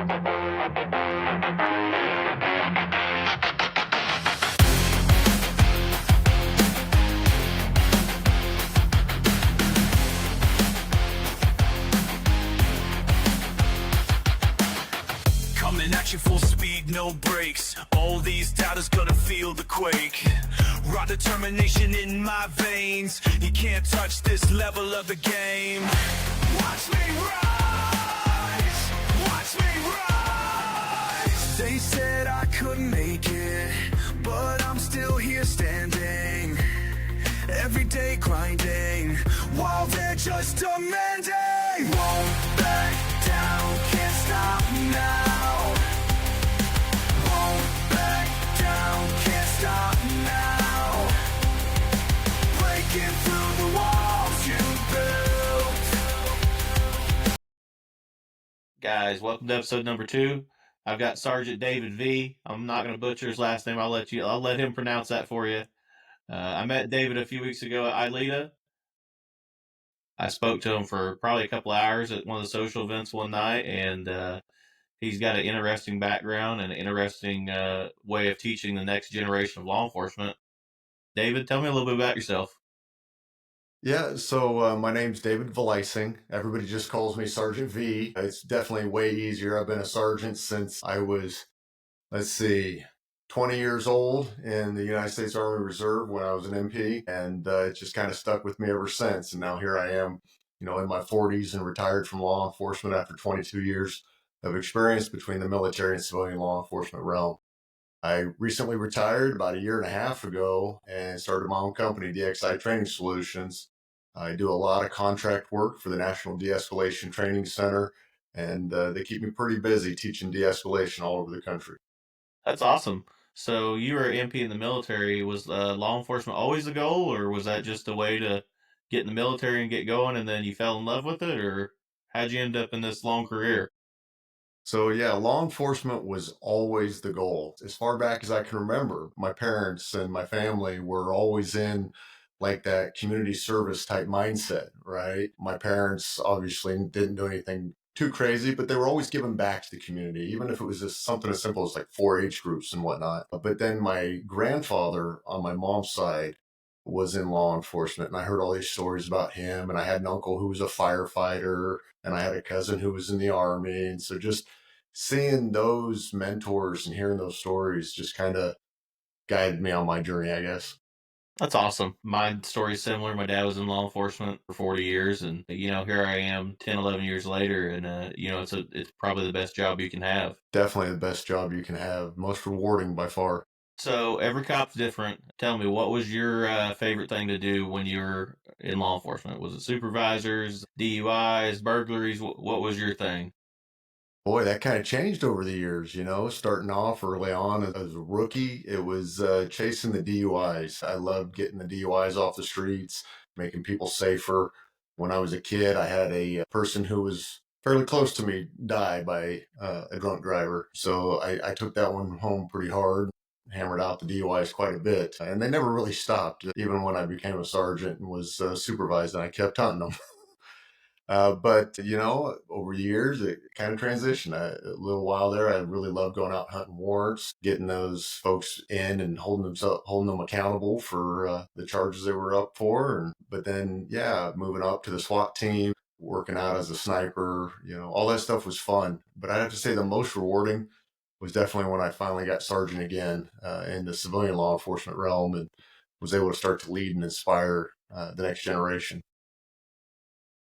Coming at you full speed, no brakes. All these doubters gonna feel the quake. Raw determination in my veins. You can't touch this level of the game. Watch me rise. Watch me rise. They said I couldn't make it, but I'm still here standing. Every day grinding, while they're just demanding. Won't back down, can't stop now. Won't back down, can't stop now. Breaking through the walls you built. Guys, welcome to episode number 2. I've got Sergeant David V. I'm not going to butcher his last name. I'll let him pronounce that for you. I met David a few weeks ago at Aelita. I spoke to him for probably a couple hours at one of the social events one night, and he's got an interesting background and an interesting way of teaching the next generation of law enforcement. David, tell me a little bit about yourself. Yeah, so my name's David Vilsaying. Everybody just calls me Sergeant V. It's definitely way easier. I've been a sergeant since I was, 20 years old in the United States Army Reserve when I was an MP, and it just kind of stuck with me ever since. And now here I am, in my 40s and retired from law enforcement after 22 years of experience between the military and civilian law enforcement realm. I recently retired about a year and a half ago and started my own company, De-Escalation Training Solutions. I do a lot of contract work for the National De-Escalation Training Center, and they keep me pretty busy teaching de-escalation all over the country. That's awesome. So you were an MP in the military. Was law enforcement always the goal, or was that just a way to get in the military and get going, and then you fell in love with it, or how'd you end up in this long career? So yeah, law enforcement was always the goal. As far back as I can remember, my parents and my family were always in like that community service type mindset, right? My parents obviously didn't do anything too crazy, but they were always giving back to the community, even if it was just something as simple as like 4-H groups and whatnot. But then my grandfather on my mom's side was in law enforcement, and I heard all these stories about him, and I had an uncle who was a firefighter, and I had a cousin who was in the Army. And so just seeing those mentors and hearing those stories just kind of guided me on my journey, I guess. That's awesome. My story's similar. My dad was in law enforcement for 40 years, and here I am 10, 11 years later, and it's probably the best job you can have. Definitely the best job you can have, most rewarding by far. So every cop's different. Tell me, what was your favorite thing to do when you were in law enforcement? Was it supervisors, DUIs, burglaries? What was your thing? Boy, that kind of changed over the years, starting off early on as a rookie, it was chasing the DUIs. I loved getting the DUIs off the streets, making people safer. When I was a kid, I had a person who was fairly close to me die by a drunk driver. So I took that one home pretty hard, hammered out the DUIs quite a bit. And they never really stopped, even when I became a sergeant and was supervised, and I kept hunting them. But over the years, it kind of transitioned. A little while there, I really loved going out hunting warrants, getting those folks in and holding them accountable for the charges they were up for. But then, moving up to the SWAT team, working out as a sniper, all that stuff was fun. But I'd have to say the most rewarding was definitely when I finally got sergeant again in the civilian law enforcement realm and was able to start to lead and inspire the next generation.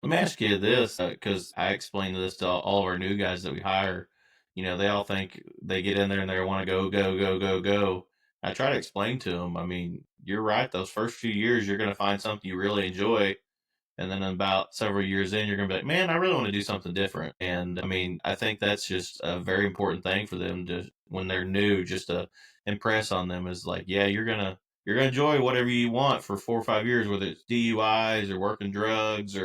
Let me ask you this, because I explain this to all of our new guys that we hire. They all think they get in there and they want to go, go, go, go, go. I try to explain to them, you're right. Those first few years, you're going to find something you really enjoy. And then about several years in, you're going to be like, man, I really want to do something different. And I think that's just a very important thing for them to, when they're new, just to impress on them is like, yeah, you're going to enjoy whatever you want for 4 or 5 years, whether it's DUIs or working drugs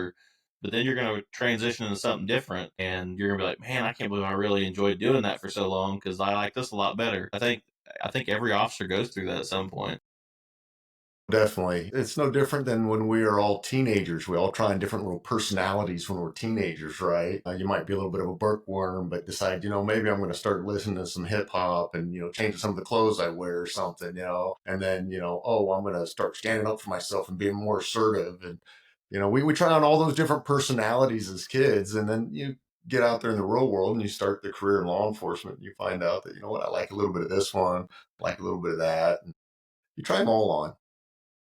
but then you're going to transition into something different, and you're going to be like, man, I can't believe I really enjoyed doing that for so long because I like this a lot better. I think every officer goes through that at some point. Definitely. It's no different than when we are all teenagers. We all try on different little personalities when we're teenagers, right? You might be a little bit of a bookworm, but decide, maybe I'm going to start listening to some hip hop and, change some of the clothes I wear or something, and then, oh, I'm going to start standing up for myself and being more assertive. And, we try on all those different personalities as kids. And then you get out there in the real world and you start the career in law enforcement. And you find out that, what, I like a little bit of this one, I like a little bit of that. And you try them all on.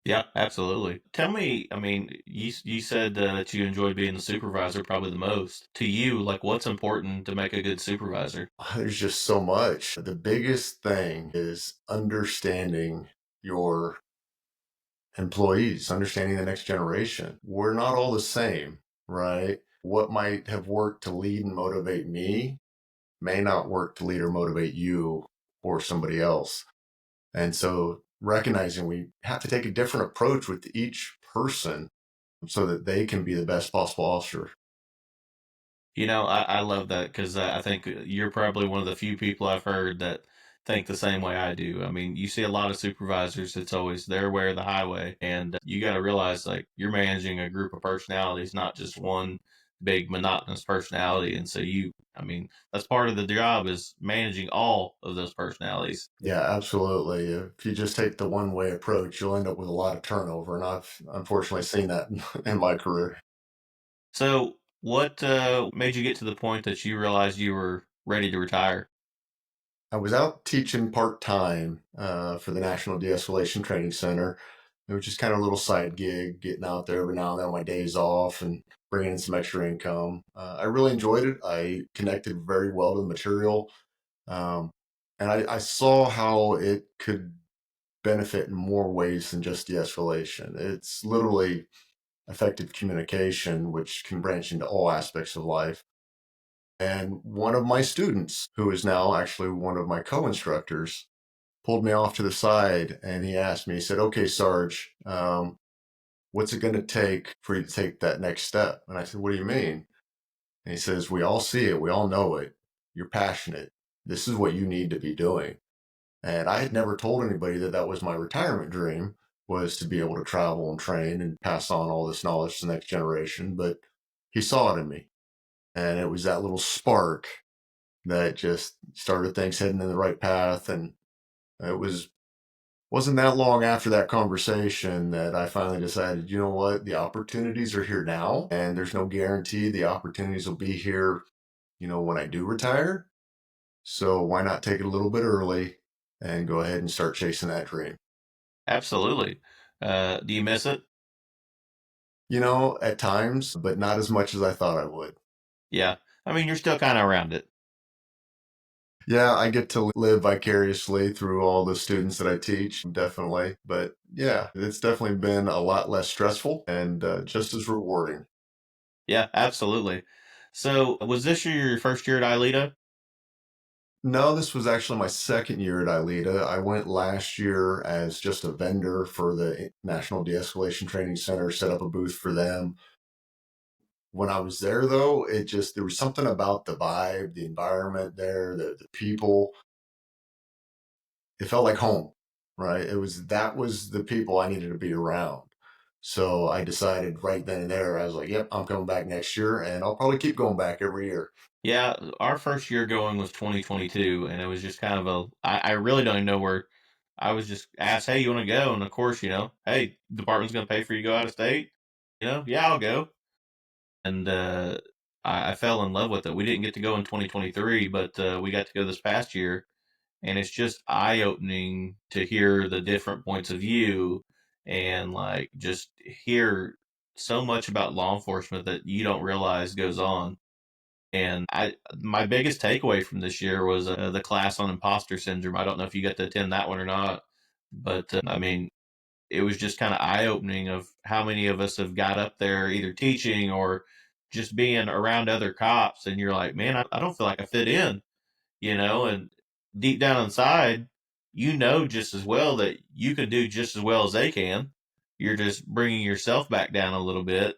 Yeah, absolutely. Tell me, I mean, you said that you enjoyed being the supervisor probably the most. To you, like, what's important to make a good supervisor? There's just so much. The biggest thing is understanding your employees, understanding the next generation. We're not all the same, right? What might have worked to lead and motivate me may not work to lead or motivate you or somebody else. And so recognizing we have to take a different approach with each person so that they can be the best possible officer. I love that because I think you're probably one of the few people I've heard that think the same way I do. I mean, you see a lot of supervisors, it's always their way or the highway. And you got to realize, like, you're managing a group of personalities, not just one big monotonous personality. And so I mean, that's part of the job is managing all of those personalities. Yeah, absolutely. If you just take the one way approach, you'll end up with a lot of turnover. And I've unfortunately seen that in my career. So, what made you get to the point that you realized you were ready to retire? I was out teaching part time for the National De-Escalation Training Center. It was just kind of a little side gig, getting out there every now and then on my days off and bringing in some extra income. I really enjoyed it. I connected very well to the material. Um, and I saw how it could benefit in more ways than just de-escalation. It's literally effective communication, which can branch into all aspects of life. And one of my students, who is now actually one of my co-instructors, pulled me off to the side and he asked me, he said, "Okay, Sarge, what's it going to take for you to take that next step?" And I said, "What do you mean?" And he says, "We all see it. We all know it. You're passionate. This is what you need to be doing." And I had never told anybody that that was my retirement dream, was to be able to travel and train and pass on all this knowledge to the next generation. But he saw it in me. And it was that little spark that just started things heading in the right path. And it wasn't that long after that conversation that I finally decided, you know what, the opportunities are here now, and there's no guarantee the opportunities will be here, when I do retire. So why not take it a little bit early and go ahead and start chasing that dream? Absolutely. Do you miss it? At times, but not as much as I thought I would. Yeah. I mean, you're still kind of around it. Yeah, I get to live vicariously through all the students that I teach, definitely. But yeah, it's definitely been a lot less stressful and just as rewarding. Yeah, absolutely. So, was this your first year at Aelita? No, this was actually my second year at Aelita. I went last year as just a vendor for the National De-Escalation Training Center, set up a booth for them. When I was there, though, there was something about the vibe, the environment there, the people. It felt like home, right? That was the people I needed to be around. So I decided right then and there, I was like, yep, I'm coming back next year and I'll probably keep going back every year. Yeah, our first year going was 2022, and it was just kind of I really don't even know where. I was just asked, hey, you want to go? And of course, hey, department's going to pay for you to go out of state. Yeah, I'll go. And I fell in love with it. We didn't get to go in 2023, but we got to go this past year. And it's just eye opening to hear the different points of view and like just hear so much about law enforcement that you don't realize goes on. And my biggest takeaway from this year was the class on imposter syndrome. I don't know if you got to attend that one or not, but I mean, it was just kind of eye opening of how many of us have got up there either teaching or just being around other cops, and you're like, man, I don't feel like I fit in, and deep down inside, just as well that you can do just as well as they can. You're just bringing yourself back down a little bit.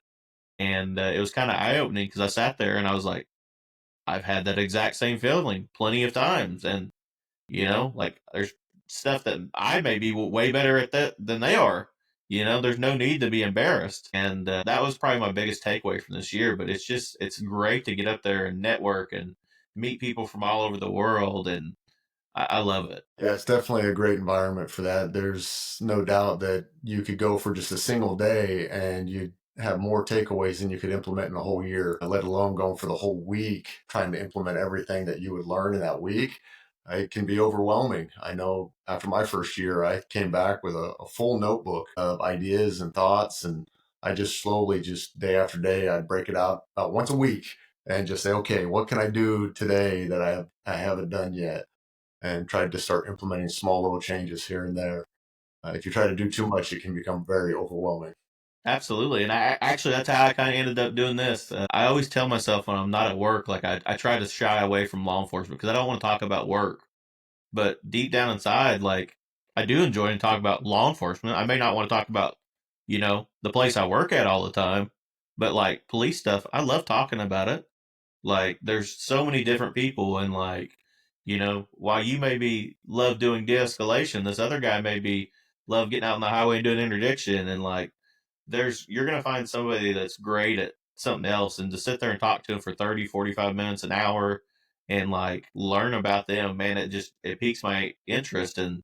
And it was kind of eye opening because I sat there and I was like, I've had that exact same feeling plenty of times. And, like there's stuff that I may be way better at that than they are, There's no need to be embarrassed. And that was probably my biggest takeaway from this year. But it's great to get up there and network and meet people from all over the world. And I love it. Yeah, it's definitely a great environment for that. There's no doubt that you could go for just a single day and you'd have more takeaways than you could implement in a whole year, let alone going for the whole week, trying to implement everything that you would learn in that week. It can be overwhelming. I know after my first year, I came back with a full notebook of ideas and thoughts, and I just slowly, just day after day, I'd break it out about once a week and just say, okay, what can I do today that I haven't done yet? And tried to start implementing small little changes here and there. If you try to do too much, it can become very overwhelming. Absolutely. And I actually, that's how I kind of ended up doing this. I always tell myself when I'm not at work, like I try to shy away from law enforcement because I don't want to talk about work. But deep down inside, like I do enjoy and talk about law enforcement. I may not want to talk about, the place I work at all the time, but like police stuff, I love talking about it. Like there's so many different people, and like, while you maybe love doing de-escalation, this other guy maybe love getting out on the highway and doing interdiction, and like you're going to find somebody that's great at something else, and to sit there and talk to them for 30, 45 minutes, an hour, and like learn about them, man, it piques my interest. And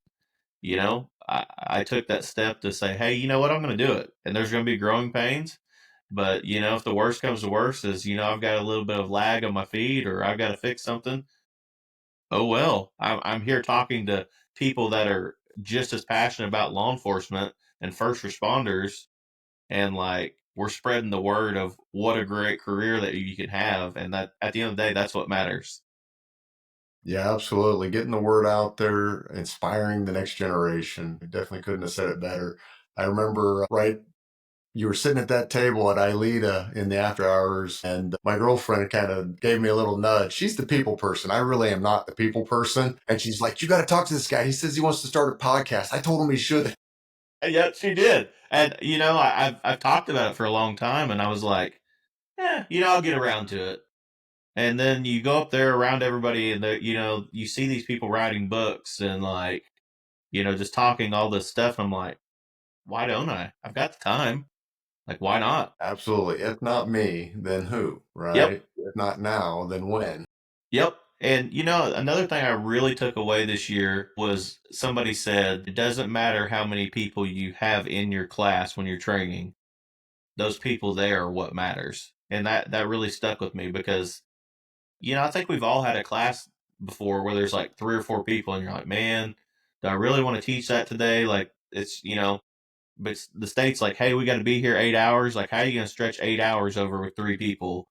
I took that step to say, hey, you know what, I'm going to do it, and there's going to be growing pains, but if the worst comes to worst is I've got a little bit of lag on my feed, or I've got to fix something, oh well, I'm here talking to people that are just as passionate about law enforcement and first responders, and like we're spreading the word of what a great career that you can have, and that at the end of the day, that's what matters. Yeah, absolutely. Getting the word out there, inspiring the next generation. I definitely couldn't have said it better. I remember right you were sitting at that table at Aelita in the after hours, and my girlfriend kind of gave me a little nudge. She's the people person. I really am not the people person. And she's like, you got to talk to this guy. He says he wants to start a podcast. I told him he should. Yeah, she did. And I've talked about it for a long time, and I was like, yeah, I'll get around to it. And then you go up there around everybody, and you see these people writing books and like, just talking all this stuff. I'm like, why don't I? I've got the time. Like, why not? Absolutely. If not me, then who, Yep. right? If not now, then when? Yep. And another thing I really took away this year was somebody said it doesn't matter how many people you have in your class when you're training, those people there are what matters. And that really stuck with me because, I think we've all had a class before where there's like 3 or 4 people and you're like, man, do I really want to teach that today? Like but the state's like, hey, we got to be here 8 hours. Like, how are you going to stretch 8 hours over with 3 people?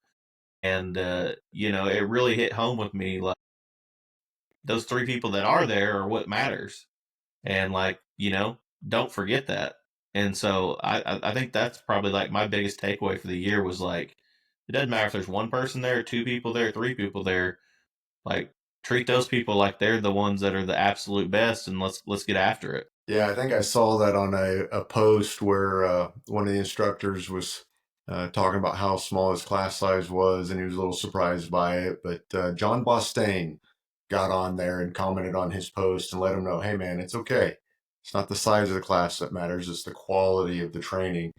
And, it really hit home with me. Like, those 3 people that are there are what matters. And like, don't forget that. And so I think that's probably like my biggest takeaway for the year was like, it doesn't matter if there's one person there, 2 people there, 3 people there, like treat those people like they're the ones that are the absolute best, and let's get after it. Yeah, I think I saw that on a post where one of the instructors was talking about how small his class size was, and he was a little surprised by it. But John Bostain got on there and commented on his post and let him know, hey, man, it's okay. It's not the size of the class that matters, it's the quality of the training.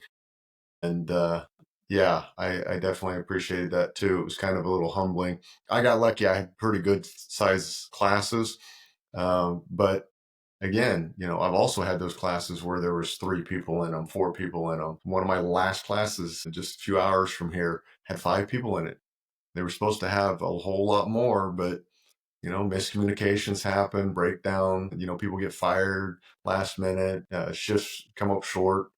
And yeah, I definitely appreciated that too. It was kind of a little humbling. I got lucky. I had pretty good size classes. But again, I've also had those classes where there was 3 people in them, 4 people in them. One of my last classes, just a few hours from here, had 5 people in it. They were supposed to have a whole lot more, but miscommunications happen, breakdown. People get fired last minute. Shifts come up short.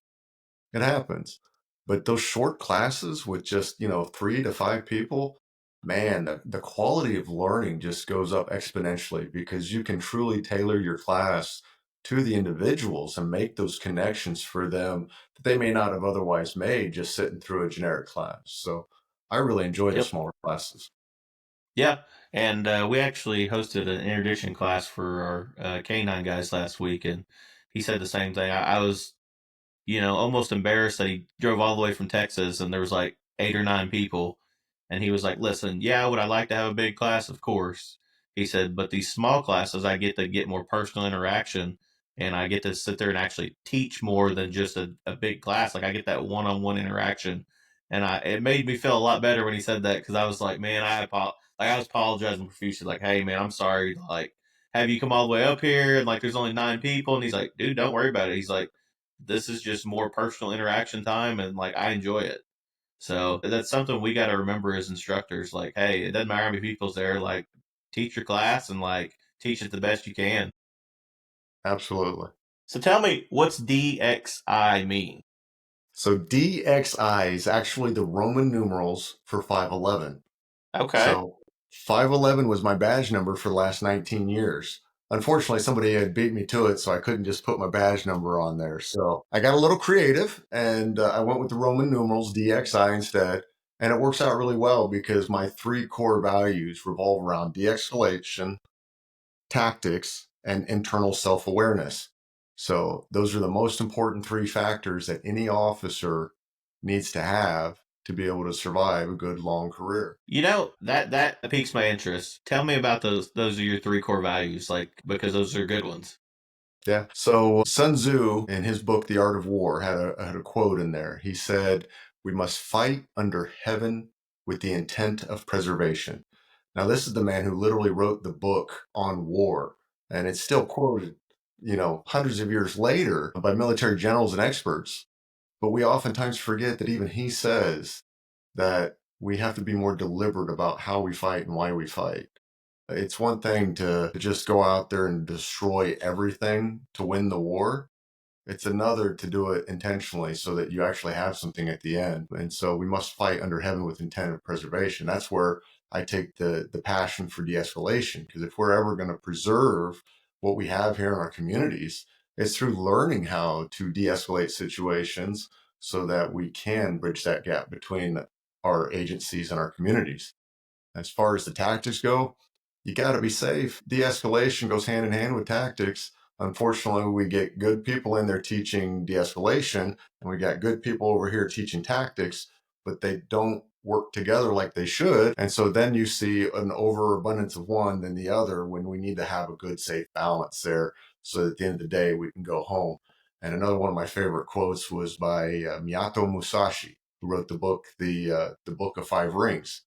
It happens. But those short classes with just 3 to 5 people, man, the quality of learning just goes up exponentially because you can truly tailor your class to the individuals and make those connections for them that they may not have otherwise made just sitting through a generic class. So I really enjoy the Yep. smaller classes. Yeah. And we actually hosted an interdiction class for our canine guys last week, and he said the same thing. I was, almost embarrassed that he drove all the way from Texas and there was like 8 or 9 people. And he was like, listen, yeah, would I like to have a big class? Of course. He said, but these small classes, I get to get more personal interaction. and I get to sit there and actually teach more than just a big class. Like I get that one-on-one interaction, and it made me feel a lot better when he said that, because I was like, man, I was apologizing profusely, like, hey man, I'm sorry, like, have you come all the way up here and like there's only 9 people, and he's like, dude, don't worry about it. He's like, this is just more personal interaction time, and like I enjoy it. So that's something we got to remember as instructors. Like, hey, it doesn't matter how many people's there. Like, teach your class and like teach it the best you can. Absolutely. So tell me, what's DXI mean? So DXI is actually the Roman numerals for 5'11". Okay. So 5'11" was my badge number for the last 19 years. Unfortunately, somebody had beat me to it, so I couldn't just put my badge number on there. So I got a little creative, and I went with the Roman numerals, DXI, instead. And it works out really well because my 3 core values revolve around de-escalation, tactics, and internal self-awareness. So those are the most important 3 factors that any officer needs to have to be able to survive a good long career. You know, that piques my interest. Tell me about those. Those are your 3 core values, like, because those are good ones. Yeah. So Sun Tzu, in his book, The Art of War, had a quote in there. He said, "We must fight under heaven with the intent of preservation." Now, this is the man who literally wrote the book on war, and it's still quoted, hundreds of years later by military generals and experts. But we oftentimes forget that even he says that we have to be more deliberate about how we fight and why we fight. It's one thing to just go out there and destroy everything to win the war. It's another to do it intentionally so that you actually have something at the end. And so we must fight under heaven with intent of preservation. That's where I take the passion for de-escalation, because if we're ever going to preserve what we have here in our communities, it's through learning how to de-escalate situations so that we can bridge that gap between our agencies and our communities. As far as the tactics go, you got to be safe. De-escalation goes hand in hand with tactics. Unfortunately, we get good people in there teaching de-escalation, and we got good people over here teaching tactics, but they don't work together like they should. And so then you see an overabundance of one than the other, when we need to have a good, safe balance there, so that at the end of the day, we can go home. And another one of my favorite quotes was by Miyato Musashi, who wrote the Book of Five Rings.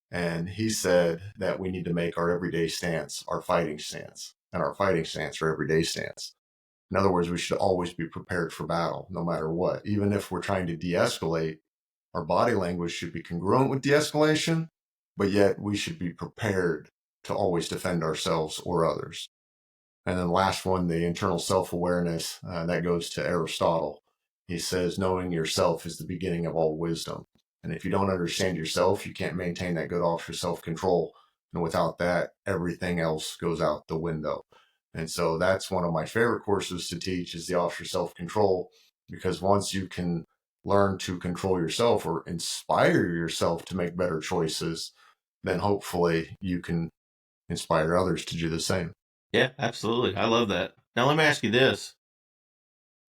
And he said that we need to make our everyday stance our fighting stance, and our fighting stance our everyday stance. In other words, we should always be prepared for battle, no matter what. Even if we're trying to de-escalate, our body language should be congruent with de-escalation, but yet we should be prepared to always defend ourselves or others. And then the last one, the internal self-awareness, that goes to Aristotle. He says, knowing yourself is the beginning of all wisdom. And if you don't understand yourself, you can't maintain that good officer self-control. And without that, everything else goes out the window. And so that's one of my favorite courses to teach, is the officer self-control, because once you can learn to control yourself or inspire yourself to make better choices, then hopefully you can inspire others to do the same. Yeah, absolutely. I love that. Now let me ask you this.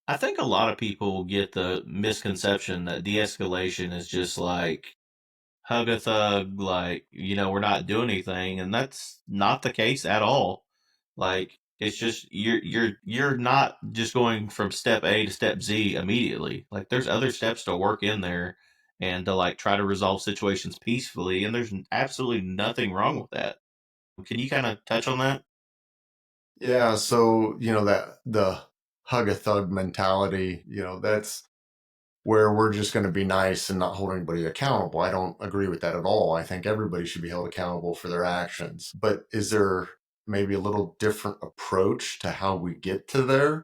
I think a lot of people get the misconception that de-escalation is just like hug a thug, like, we're not doing anything, and that's not the case at all. Like, it's just you're not just going from step A to step Z immediately. Like, there's other steps to work in there, and to like try to resolve situations peacefully, and there's absolutely nothing wrong with that. Can you kind of touch on that? Yeah, so that the hug a thug mentality, that's where we're just going to be nice and not hold anybody accountable. I don't agree with that at all. I think everybody should be held accountable for their actions. But is there maybe a little different approach to how we get to there?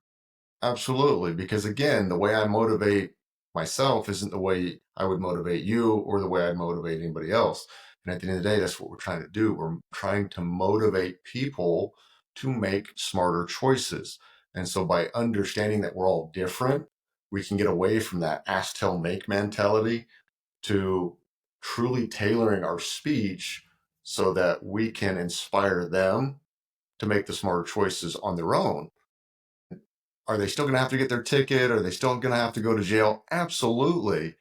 Absolutely. Because again, the way I motivate myself isn't the way I would motivate you or the way I'd motivate anybody else. And at the end of the day, that's what we're trying to do. We're trying to motivate people to make smarter choices. And so by understanding that we're all different, we can get away from that ask, tell, make mentality to truly tailoring our speech so that we can inspire them to make the smarter choices on their own. Are they still going to have to get their ticket? Are they still going to have to go to jail? Absolutely.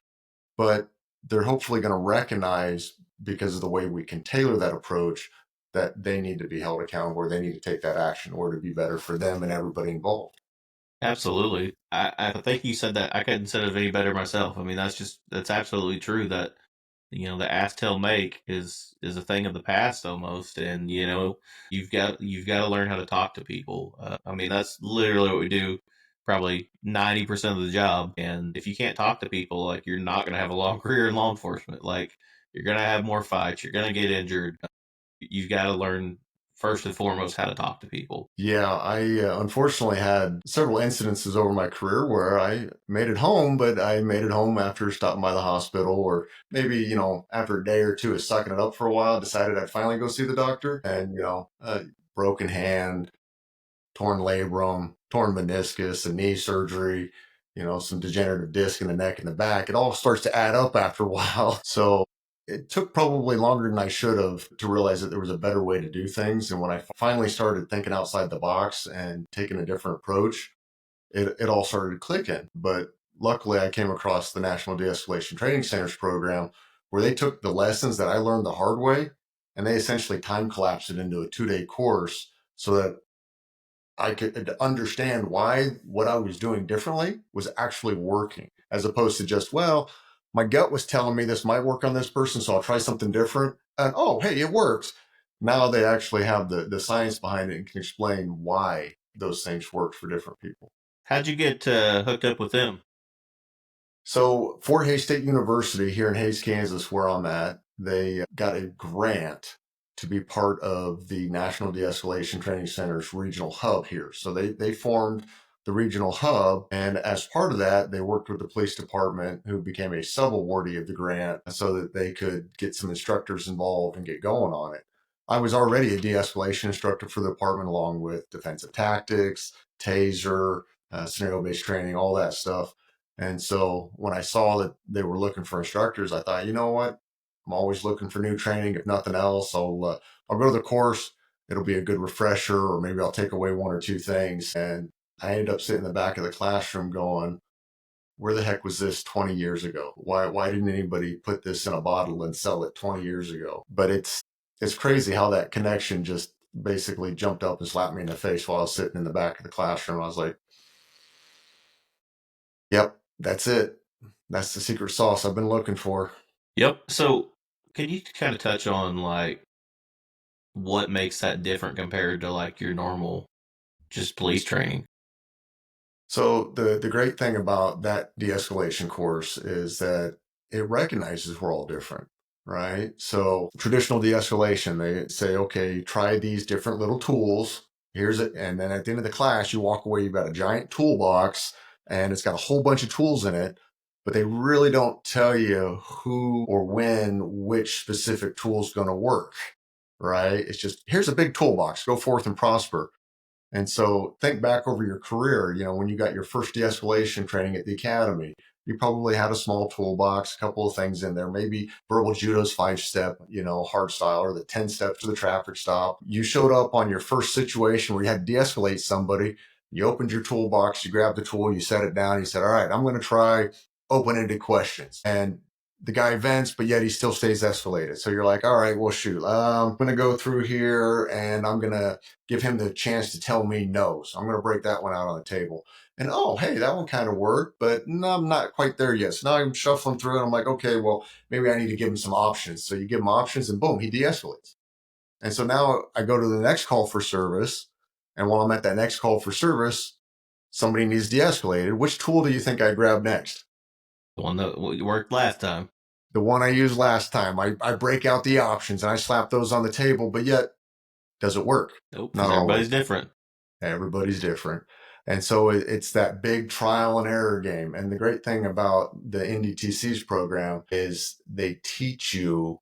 But they're hopefully going to recognize, because of the way we can tailor that approach, that they need to be held accountable, or they need to take that action, or to be better for them and everybody involved. Absolutely. I think you said that. I couldn't said it any better myself. I mean, that's absolutely true that, the ask tell make is a thing of the past almost. And, you've got to learn how to talk to people. I mean, that's literally what we do probably 90% of the job. And if you can't talk to people, like, you're not going to have a long career in law enforcement. Like, you're going to have more fights, you're going to get injured. You've got to learn first and foremost how to talk to people. Yeah, I unfortunately had several incidences over my career where I made it home, but I made it home after stopping by the hospital, or maybe, after a day or two of sucking it up for a while, decided I'd finally go see the doctor. And, broken hand, torn labrum, torn meniscus, a knee surgery, some degenerative disc in the neck and the back. It all starts to add up after a while. So it took probably longer than I should have to realize that there was a better way to do things. And when I finally started thinking outside the box and taking a different approach, it all started clicking. But luckily, I came across the National De-Escalation Training Centers program, where they took the lessons that I learned the hard way and they essentially time collapsed it into a 2-day course so that I could understand why what I was doing differently was actually working, as opposed to just, well, my gut was telling me this might work on this person, so I'll try something different. And oh, hey, it works. Now they actually have the science behind it and can explain why those things work for different people. How'd you get hooked up with them? So Fort Hays State University here in Hays, Kansas, where I'm at, they got a grant to be part of the National De-Escalation Training Center's regional hub here. So they formed the regional hub, and as part of that, they worked with the police department, who became a sub-awardee of the grant, so that they could get some instructors involved and get going on it. I was already a de-escalation instructor for the department, along with defensive tactics, taser, scenario-based training, all that stuff. And so when I saw that they were looking for instructors, I thought, you know what? I'm always looking for new training. If nothing else, I'll go to the course. It'll be a good refresher, or maybe I'll take away one or two things. And I ended up sitting in the back of the classroom going, where the heck was this 20 years ago? Why didn't anybody put this in a bottle and sell it 20 years ago? But it's crazy how that connection just basically jumped up and slapped me in the face while I was sitting in the back of the classroom. I was like, yep, that's it. That's the secret sauce I've been looking for. Yep. So, can you kind of touch on like what makes that different compared to like your normal just police training? So the great thing about that de-escalation course is that it recognizes we're all different, right? So traditional de-escalation, they say, okay, try these different little tools. Here's it. And then at the end of the class, you walk away, you've got a giant toolbox and it's got a whole bunch of tools in it, but they really don't tell you who or when which specific tool is going to work, right? It's just, here's a big toolbox, go forth and prosper. And so think back over your career, when you got your first de-escalation training at the academy, you probably had a small toolbox, a couple of things in there, maybe verbal judo's 5-step, hard style, or the 10 steps to the traffic stop. You showed up on your first situation where you had to de-escalate somebody. You opened your toolbox, you grabbed the tool, you set it down, you said, all right, I'm going to try open-ended questions. And the guy vents, but yet he still stays escalated. So you're like, all right, well, shoot, I'm going to go through here and I'm going to give him the chance to tell me no. So I'm going to break that one out on the table. And oh, hey, that one kind of worked, but no, I'm not quite there yet. So now I'm shuffling through and I'm like, okay, well, maybe I need to give him some options. So you give him options and boom, he de-escalates. And so now I go to the next call for service. And while I'm at that next call for service, somebody needs de-escalated. Which tool do you think I grab next? The one that worked last time. The one I used last time. I break out the options and I slap those on the table, but yet, does it work? Nope, Not everybody's always. different. Everybody's different. And so it's that big trial and error game. And the great thing about the NDTC's program is they teach you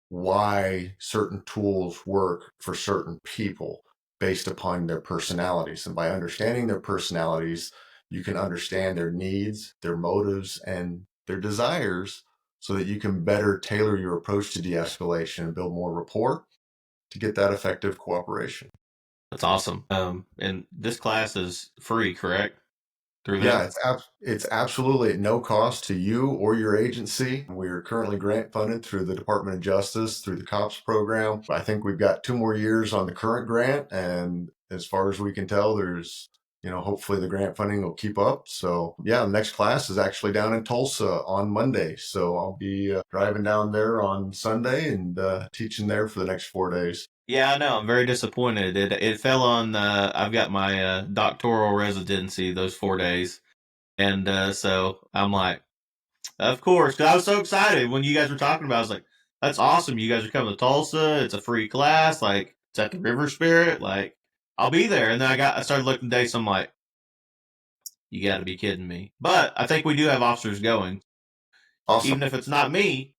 why certain tools work for certain people based upon their personalities. And by understanding their personalities, you can understand their needs, their motives, and their desires so that you can better tailor your approach to de-escalation and build more rapport to get that effective cooperation. That's awesome. And this class is free, correct? Through them? Yeah, it's absolutely at no cost to you or your agency. We are currently grant funded through the Department of Justice, through the COPS program. I think we've got 2 more years on the current grant. And as far as we can tell, there's hopefully the grant funding will keep up. So yeah, the next class is actually down in Tulsa on Monday. So I'll be driving down there on Sunday and teaching there for the next 4 days. Yeah, I know. I'm very disappointed. It fell on. I've got my doctoral residency those 4 days, and so I'm like, of course, 'cause I was so excited when you guys were talking about. It. I was like, that's awesome. You guys are coming to Tulsa. It's a free class. Like it's at the River Spirit. Like I'll be there. And then I started looking at dates. I'm like, you got to be kidding me. But I think we do have officers going. Awesome. Even if it's not me,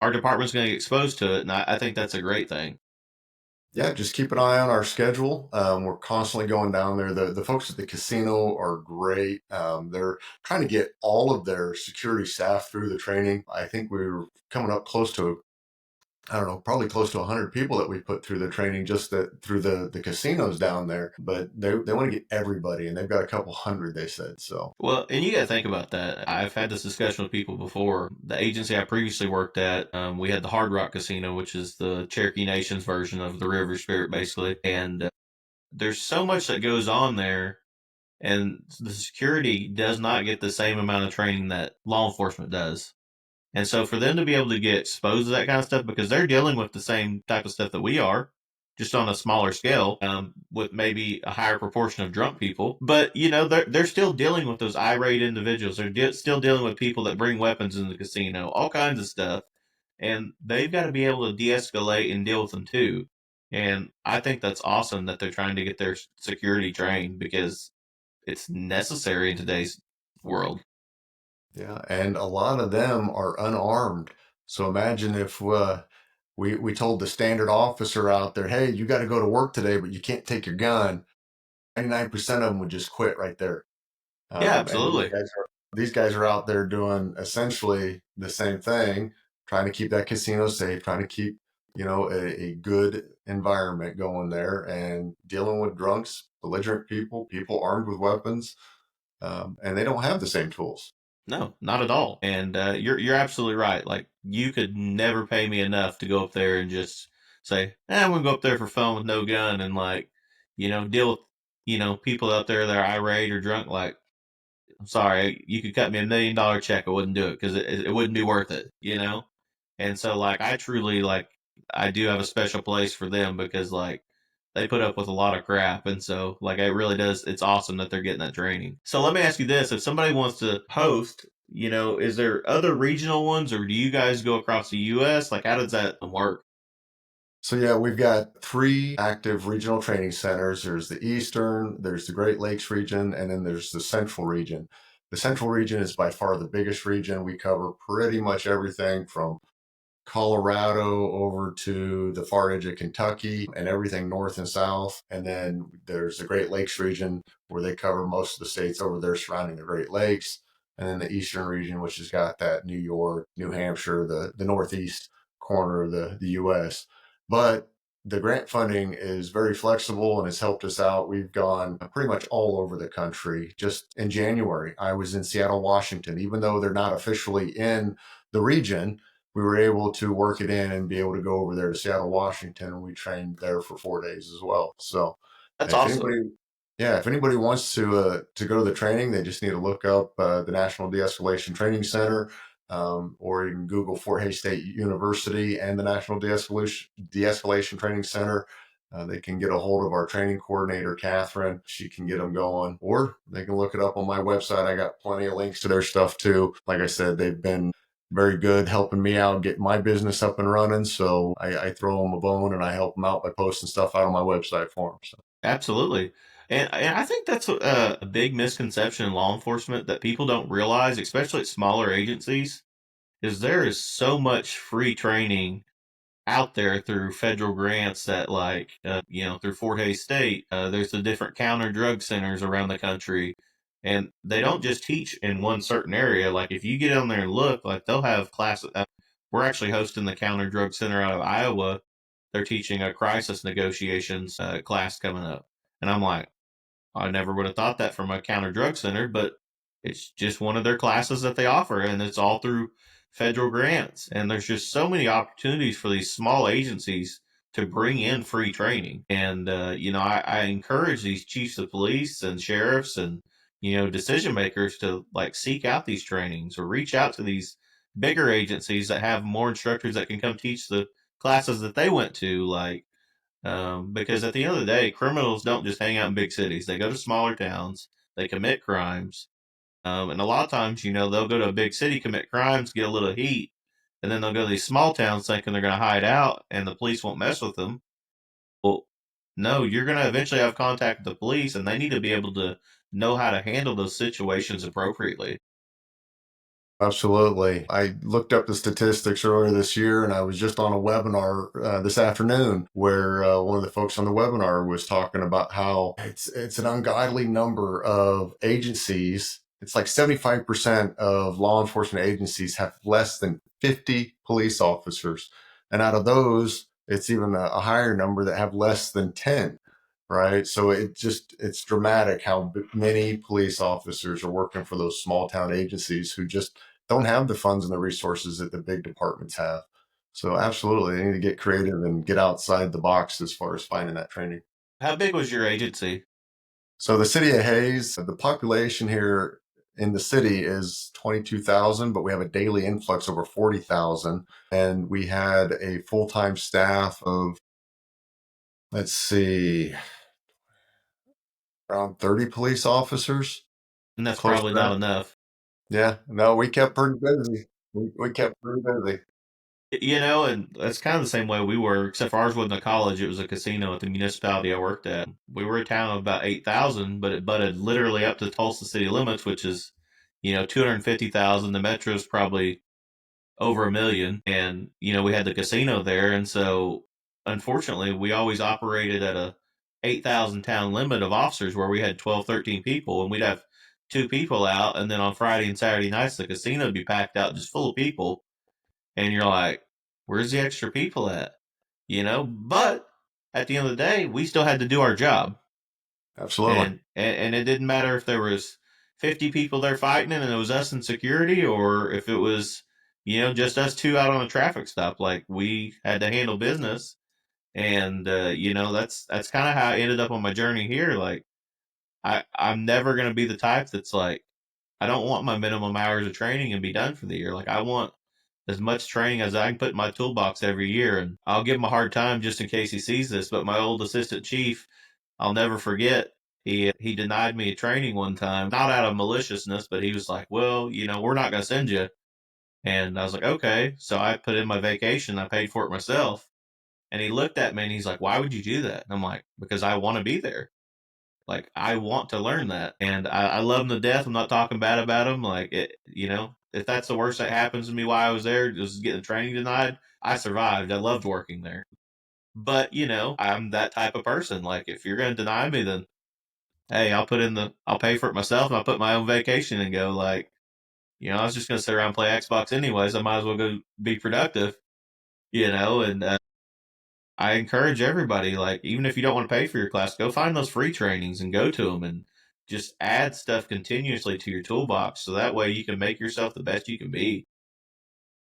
our department's going to get exposed to it, and I think that's a great thing. Yeah, just keep an eye on our schedule. We're constantly going down there. The folks at the casino are great. They're trying to get all of their security staff through the training. I think we were coming up close to, I don't know, probably close to 100 people that we put through the training just through the casinos down there. But they want to get everybody, and they've got a couple hundred, they said. So Well, and you got to think about that. I've had this discussion with people before. The agency I previously worked at, we had the Hard Rock Casino, which is the Cherokee Nation's version of the River Spirit, basically. And there's so much that goes on there, and the security does not get the same amount of training that law enforcement does. And so for them to be able to get exposed to that kind of stuff, because they're dealing with the same type of stuff that we are, just on a smaller scale, with maybe a higher proportion of drunk people. But they're still dealing with those irate individuals. They're still dealing with people that bring weapons in the casino, all kinds of stuff, and they've got to be able to de-escalate and deal with them too. And I think that's awesome that they're trying to get their security trained because it's necessary in today's world. yeah, and a lot of them are unarmed. So imagine if we told the standard officer out there, hey, you got to go to work today, but you can't take your gun. 99% of them would just quit right there. Yeah, And absolutely. these guys are out there doing essentially the same thing, trying to keep that casino safe, trying to keep, a good environment going there and dealing with drunks, belligerent people armed with weapons. And they don't have the same tools. No, not at all. And you're absolutely right. Like you could never pay me enough to go up there and just say, I'm gonna go up there for fun with no gun and like, deal with people out there that are irate or drunk. Like, I'm sorry, you could cut me $1 million check, I wouldn't do it because it wouldn't be worth it. And so like I truly like I do have a special place for them because like they put up with a lot of crap, and so like it really does. It's awesome that they're getting that training. So let me ask you this: if somebody wants to host, is there other regional ones, or do you guys go across the U.S.? Like, how does that work? So yeah, we've got 3 active regional training centers. There's the Eastern, there's the Great Lakes region, and then there's the Central region. The Central region is by far the biggest region. We cover pretty much everything from Colorado over to the far edge of Kentucky and everything north and south. And then there's the Great Lakes region where they cover most of the states over there surrounding the Great Lakes. And then the Eastern region, which has got that New York, New Hampshire, the Northeast corner of the U.S. But the grant funding is very flexible and has helped us out. We've gone pretty much all over the country. Just in January, I was in Seattle, Washington. Even though they're not officially in the region, we were able to work it in and be able to go over there to Seattle, Washington, and we trained there for 4 days as well. So That's if awesome. anybody, yeah, if anybody wants to go to the training, they just need to look up the National De-Escalation Training Center, or you can Google Fort Hays State University and the National De-Escalation Training Center. They can get a hold of our training coordinator, Catherine. She can get them going, or they can look it up on my website. I got plenty of links to their stuff too. Like I said, they've been very good helping me out get my business up and running. So I throw them a bone and I help them out by posting stuff out on my website for them. So. Absolutely. And I think that's a big misconception in law enforcement that people don't realize, especially at smaller agencies, is there is so much free training out there through federal grants that like through Fort Hays State, there's the different counter drug centers around the country, and they don't just teach in one certain area. Like if you get on there and look, like they'll have classes. We're actually hosting the counter drug center out of Iowa. They're teaching a crisis negotiations class coming up, and I'm like, I never would have thought that from a counter drug center, but it's just one of their classes that they offer, and it's all through federal grants. And there's just so many opportunities for these small agencies to bring in free training. And, I encourage these chiefs of police and sheriffs and, decision makers to like seek out these trainings or reach out to these bigger agencies that have more instructors that can come teach the classes that they went to. Because at the end of the day, criminals don't just hang out in big cities. They go to smaller towns, they commit crimes. And a lot of times, they'll go to a big city, commit crimes, get a little heat, and then they'll go to these small towns thinking they're going to hide out and the police won't mess with them. Well, no, you're going to eventually have contact with the police, and they need to be able to know how to handle those situations appropriately. Absolutely. I looked up the statistics earlier this year, and I was just on a webinar this afternoon where one of the folks on the webinar was talking about how it's an ungodly number of agencies. It's like 75% of law enforcement agencies have less than 50 police officers. And out of those, it's even a higher number that have less than 10. Right. So it's dramatic how many police officers are working for those small town agencies who just don't have the funds and the resources that the big departments have. So absolutely, they need to get creative and get outside the box as far as finding that training. How big was your agency? So the city of Hayes, the population here in the city is 22,000, but we have a daily influx over 40,000. And we had a full-time staff of, let's see, around 30 police officers. And that's Close probably to not that. enough. Yeah, no, we kept pretty busy. We kept pretty busy. And that's kind of the same way we were, except for ours wasn't a college, it was a casino at the municipality I worked at. We were a town of about 8,000, but it butted literally up to the Tulsa city limits, which is, 250,000. The metro is probably over 1 million. And, we had the casino there. And so, unfortunately, we always operated at a 8,000 town limit of officers where we had 12, 13 people, and we'd have two people out. And then on Friday and Saturday nights, the casino would be packed out just full of people, and you're like, where's the extra people at? But at the end of the day, we still had to do our job. Absolutely. And it didn't matter if there was 50 people there fighting and it was us in security, or if it was, just us two out on a traffic stop. Like, we had to handle business. And, that's kind of how I ended up on my journey here. Like, I'm never going to be the type that's like, I don't want my minimum hours of training and be done for the year. Like, I want as much training as I can put in my toolbox every year. And I'll give him a hard time just in case he sees this. But my old assistant chief, I'll never forget. He denied me a training one time, not out of maliciousness, but he was like, "Well, we're not going to send you." And I was like, "Okay." So I put in my vacation. I paid for it myself. And he looked at me and he's like, "Why would you do that?" And I'm like, "Because I want to be there. Like, I want to learn that." And I love him to death. I'm not talking bad about him. Like, if that's the worst that happens to me while I was there, just getting training denied, I survived. I loved working there. But, I'm that type of person. Like, if you're going to deny me, then hey, I'll pay for it myself, and I'll put my own vacation and go. Like, I was just going to sit around and play Xbox anyways. I might as well go be productive, and I encourage everybody, like, even if you don't want to pay for your class, go find those free trainings and go to them, and just add stuff continuously to your toolbox so that way you can make yourself the best you can be.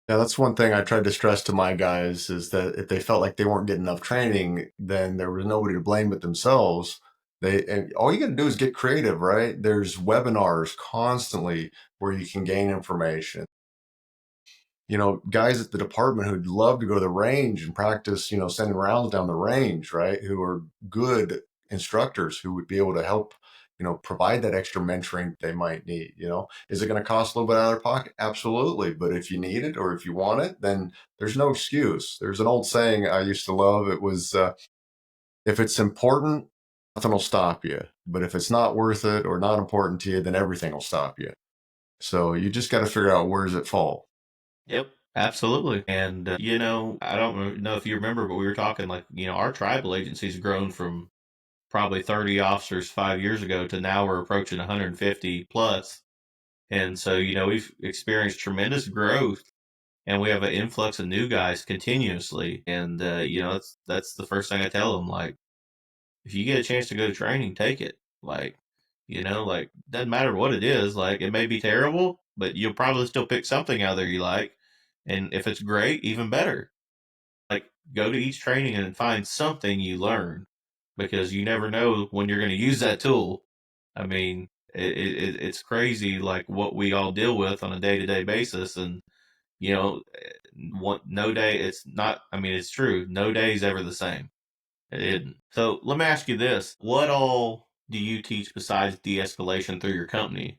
Yeah, that's one thing I tried to stress to my guys is that if they felt like they weren't getting enough training, then there was nobody to blame but themselves. And all you got to do is get creative, right? There's webinars constantly where you can gain information. Guys at the department who'd love to go to the range and practice, sending rounds down the range, right? Who are good instructors who would be able to help, provide that extra mentoring they might need. Is it going to cost a little bit out of their pocket? Absolutely. But if you need it or if you want it, then there's no excuse. There's an old saying I used to love. It was, if it's important, nothing will stop you. But if it's not worth it or not important to you, then everything will stop you. So you just got to figure out, where does it fall? Yep, absolutely. And, I don't know if you remember, but we were talking like, our tribal agency's grown from probably 30 officers 5 years ago to now we're approaching 150 plus. And so, we've experienced tremendous growth, and we have an influx of new guys continuously. And, that's the first thing I tell them. Like, if you get a chance to go to training, take it. Like, doesn't matter what it is. Like, it may be terrible, but you'll probably still pick something out there you like. And if it's great, even better. Like, go to each training and find something you learn, because you never know when you're going to use that tool. I mean, it's crazy, like what we all deal with on a day-to-day basis. And, you know, no day, it's not, I mean, it's true. No day is ever the same. It isn't. So let me ask you this. What all do you teach besides de-escalation through your company?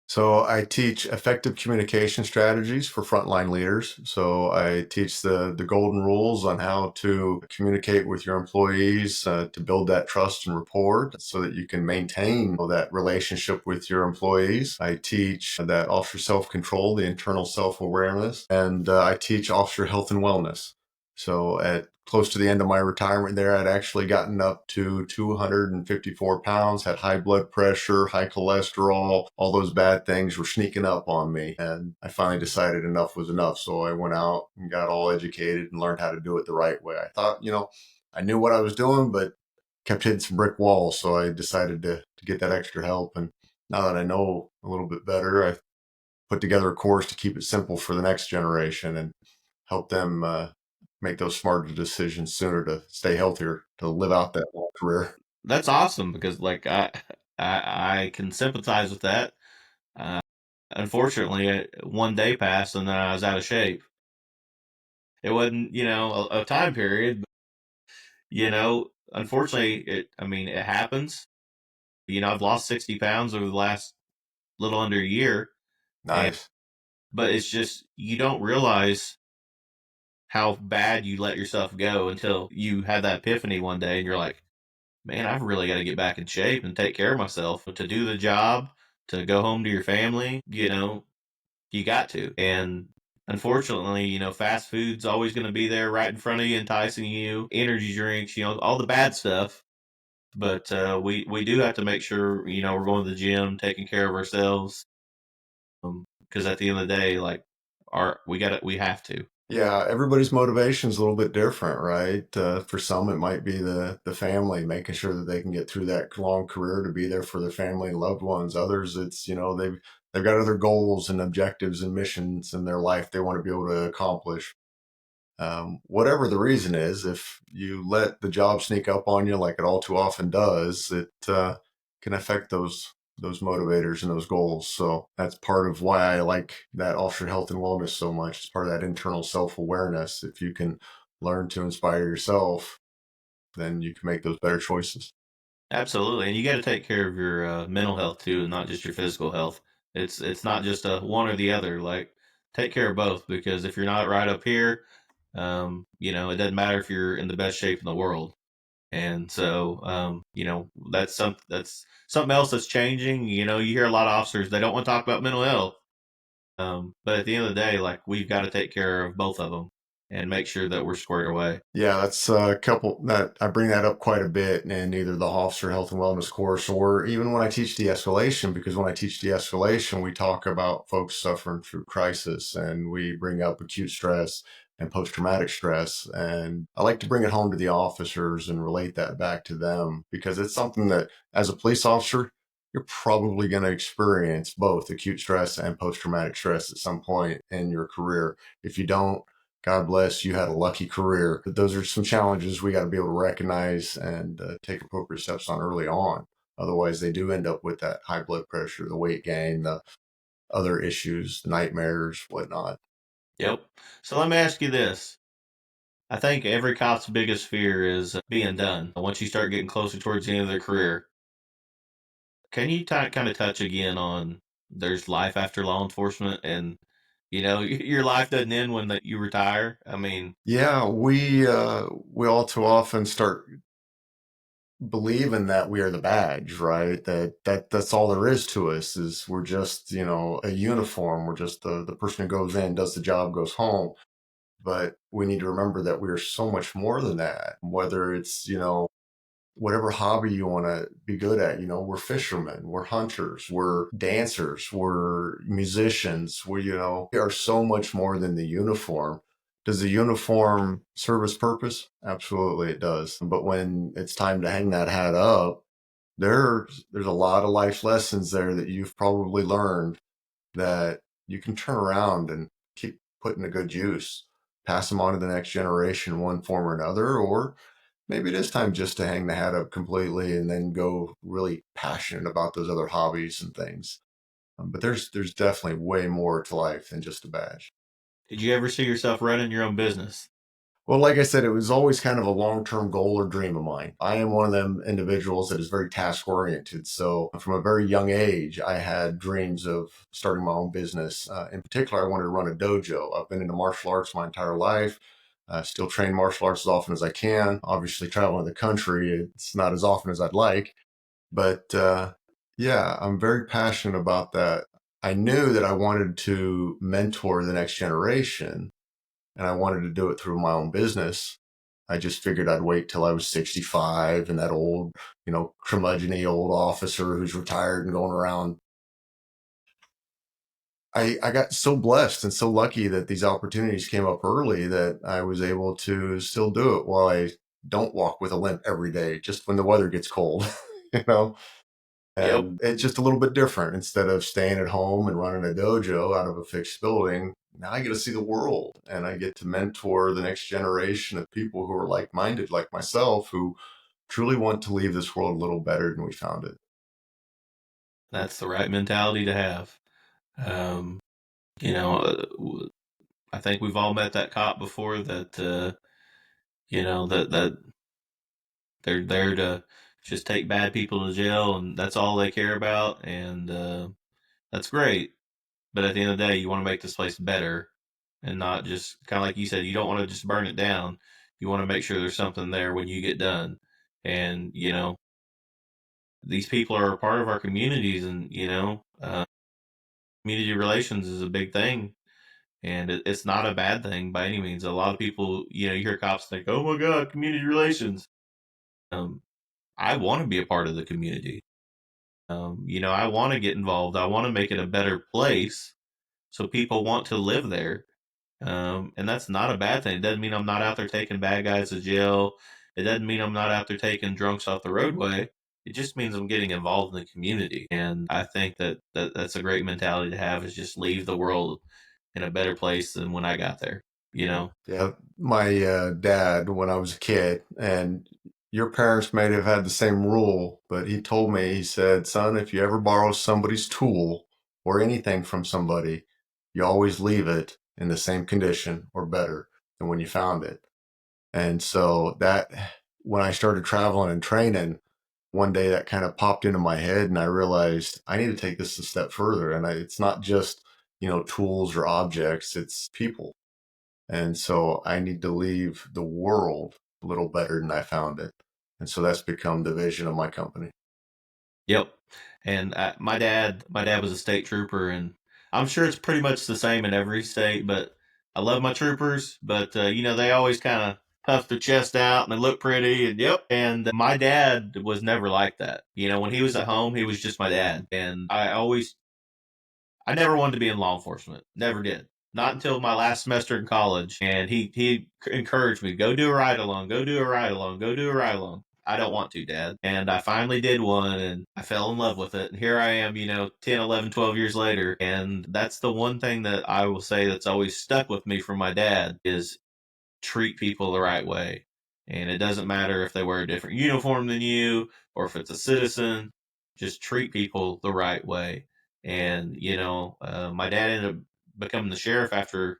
So I teach effective communication strategies for frontline leaders. So I teach the golden rules on how to communicate with your employees to build that trust and rapport so that you can maintain that relationship with your employees. I teach that officer self-control, the internal self-awareness, and I teach officer health and wellness. So at close to the end of my retirement there, I'd actually gotten up to 254 pounds, had high blood pressure, high cholesterol, all those bad things were sneaking up on me. And I finally decided enough was enough. So I went out and got all educated and learned how to do it the right way. I thought, I knew what I was doing, but kept hitting some brick walls. So I decided to get that extra help. And now that I know a little bit better, I put together a course to keep it simple for the next generation and help them make those smarter decisions sooner to stay healthier, to live out that long career. That's awesome, because like I can sympathize with that. Uh, Unfortunately, one day passed and then I was out of shape. It wasn't, a time period, but, unfortunately, I mean, it happens. I've lost 60 pounds over the last little under a year. And, Nice. but it's just, you don't realize how bad you let yourself go until you have that epiphany one day and you're like, man, I've really got to get back in shape and take care of myself to do the job, to go home to your family. You got to. And unfortunately, fast food's always going to be there right in front of you, enticing you, energy drinks, all the bad stuff. But we do have to make sure, we're going to the gym, taking care of ourselves. Because at the end of the day, like, we have to. Yeah, everybody's motivation is a little bit different, right? For some, it might be the family, making sure that they can get through that long career to be there for their family and loved ones. Others, it's they've got other goals and objectives and missions in their life they want to be able to accomplish. Whatever the reason is, if you let the job sneak up on you like it all too often does, it can affect those motivators and those goals. So that's part of why I like that officer health and wellness so much. It's part of that internal self-awareness. If you can learn to inspire yourself, then you can make those better choices. Absolutely, and you got to take care of your mental health too, not just your physical health. It's not just a one or the other. Like, take care of both, because if you're not right up here, it doesn't matter if you're in the best shape in the world. And so, that's something else that's changing. You hear a lot of officers, they don't want to talk about mental health. But at the end of the day, like, we've got to take care of both of them and make sure that we're squared away. Yeah, that's a couple that I bring that up quite a bit in either the officer health and wellness course or even when I teach de-escalation, because when I teach de-escalation, we talk about folks suffering through crisis and we bring up acute stress and post-traumatic stress. And I like to bring it home to the officers and relate that back to them because it's something that as a police officer, you're probably going to experience both acute stress and post-traumatic stress at some point in your career. If you don't, God bless, you had a lucky career. But those are some challenges we got to be able to recognize and take appropriate steps on early on. Otherwise, they do end up with that high blood pressure, the weight gain, the other issues, the nightmares, whatnot. Yep. So let me ask you this. I think every cop's biggest fear is being done. Once you start getting closer towards the end of their career, can you kind of touch again on there's life after law enforcement, and your life doesn't end when you retire? I mean, Yeah, we all too often start believing that we are the badge, right? That's all there is to us is we're just a uniform. We're just the person who goes in, does the job, goes home. But we need to remember that we are so much more than that. Whether it's, whatever hobby you want to be good at, we're fishermen, we're hunters, we're dancers, we're musicians, we are so much more than the uniform. Does the uniform serve its purpose? Absolutely it does. But when it's time to hang that hat up, there's a lot of life lessons there that you've probably learned that you can turn around and keep putting a good use. pass them on to the next generation in one form or another, or maybe it is time just to hang the hat up completely and then go really passionate about those other hobbies and things. But there's definitely way more to life than just a badge. Did you ever see yourself running your own business? Well, like I said, it was always kind of a long-term goal or dream of mine. I am one of them individuals that is very task-oriented. So from a very young age, I had dreams of starting my own business. In particular, I wanted to run a dojo. I've been into martial arts my entire life. Still train martial arts as often as I can. Obviously, traveling the country, it's not as often as I'd like. But yeah, I'm very passionate about that. I knew that I wanted to mentor the next generation and I wanted to do it through my own business. I just figured I'd wait till I was 65 and that old, curmudgeon-y old officer who's retired and going around. I got so blessed and so lucky that these opportunities came up early that I was able to still do it while I don't walk with a limp every day, just when the weather gets cold, you know? Yep. And it's just a little bit different. Instead of staying at home and running a dojo out of a fixed building, now I get to see the world and I get to mentor the next generation of people who are like-minded, like myself, who truly want to leave this world a little better than we found it. That's the right mentality to have. Um, you know, I think we've all met that cop before that, that they're there to just take bad people to jail and that's all they care about. And that's great. But at the end of the day, you want to make this place better and not just kind of like you said, you don't want to just burn it down. You want to make sure there's something there when you get done. And, these people are a part of our communities and, community relations is a big thing. And it's not a bad thing by any means. A lot of people, you hear cops think, oh my God, community relations. Um, I want to be a part of the community. I want to get involved. I want to make it a better place so people want to live there. And that's not a bad thing. It doesn't mean I'm not out there taking bad guys to jail. It doesn't mean I'm not out there taking drunks off the roadway. It just means I'm getting involved in the community. And I think that's a great mentality to have is just leave the world in a better place than when I got there, Yeah, my dad, when I was a kid, and your parents may have had the same rule, but he told me, he said, son, if you ever borrow somebody's tool or anything from somebody, you always leave it in the same condition or better than when you found it. And so that, when I started traveling and training, one day that kind of popped into my head and I realized I need to take this a step further. And it's not just, tools or objects, it's people. And so I need to leave the world a little better than I found it. And so that's become the vision of my company. Yep. And my dad was a state trooper, and I'm sure it's pretty much the same in every state. But I love my troopers, but they always kind of puff their chest out and they look pretty, and yep. And my dad was never like that. When he was at home, he was just my dad, and I never wanted to be in law enforcement. Never did. Not until my last semester in college, and he encouraged me, go do a ride along, go do a ride along, go do a ride along. I don't want to, Dad. And I finally did one, and I fell in love with it. And here I am, 10, 11, 12 years later. And that's the one thing that I will say that's always stuck with me from my dad is treat people the right way. And it doesn't matter if they wear a different uniform than you or if it's a citizen, just treat people the right way. And, my dad ended up becoming the sheriff after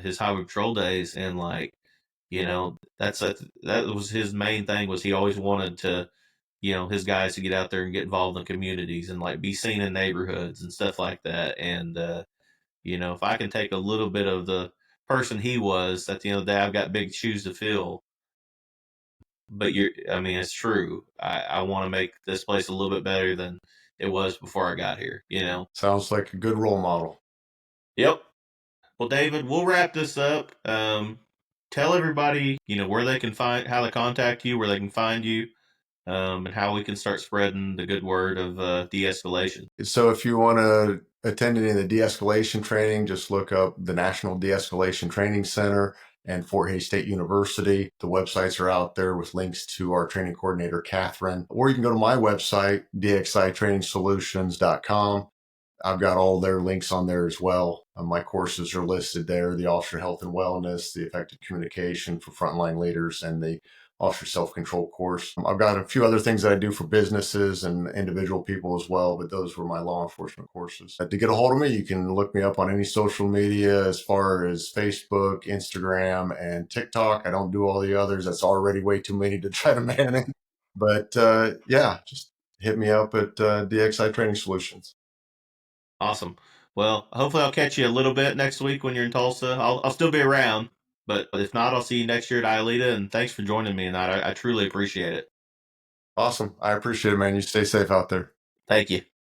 his highway patrol days. And that was his main thing was he always wanted to, his guys to get out there and get involved in communities and like be seen in neighborhoods and stuff like that. And, if I can take a little bit of the person he was, at the end of the day, I've got big shoes to fill. But it's true. I want to make this place a little bit better than it was before I got here. Sounds like a good role model. Yep. Well, David, we'll wrap this up. Tell everybody, where they can find, how to contact you, where they can find you, and how we can start spreading the good word of de-escalation. So if you want to attend any of the de-escalation training, just look up the National De-Escalation Training Center and Fort Hays State University. The websites are out there with links to our training coordinator, Catherine. Or you can go to my website, dxitrainingsolutions.com. I've got all their links on there as well. My courses are listed there: the Officer Health and Wellness, the Effective Communication for Frontline Leaders, and the Officer Self-Control course. I've got a few other things that I do for businesses and individual people as well, but those were my law enforcement courses. To get a hold of me, you can look me up on any social media as far as Facebook, Instagram, and TikTok. I don't do all the others. That's already way too many to try to manage. But yeah, just hit me up at DXI Training Solutions. Awesome. Well, hopefully I'll catch you a little bit next week when you're in Tulsa. I'll still be around, but if not, I'll see you next year at Aelita. And thanks for joining me tonight. I truly appreciate it. Awesome. I appreciate it, man. You stay safe out there. Thank you.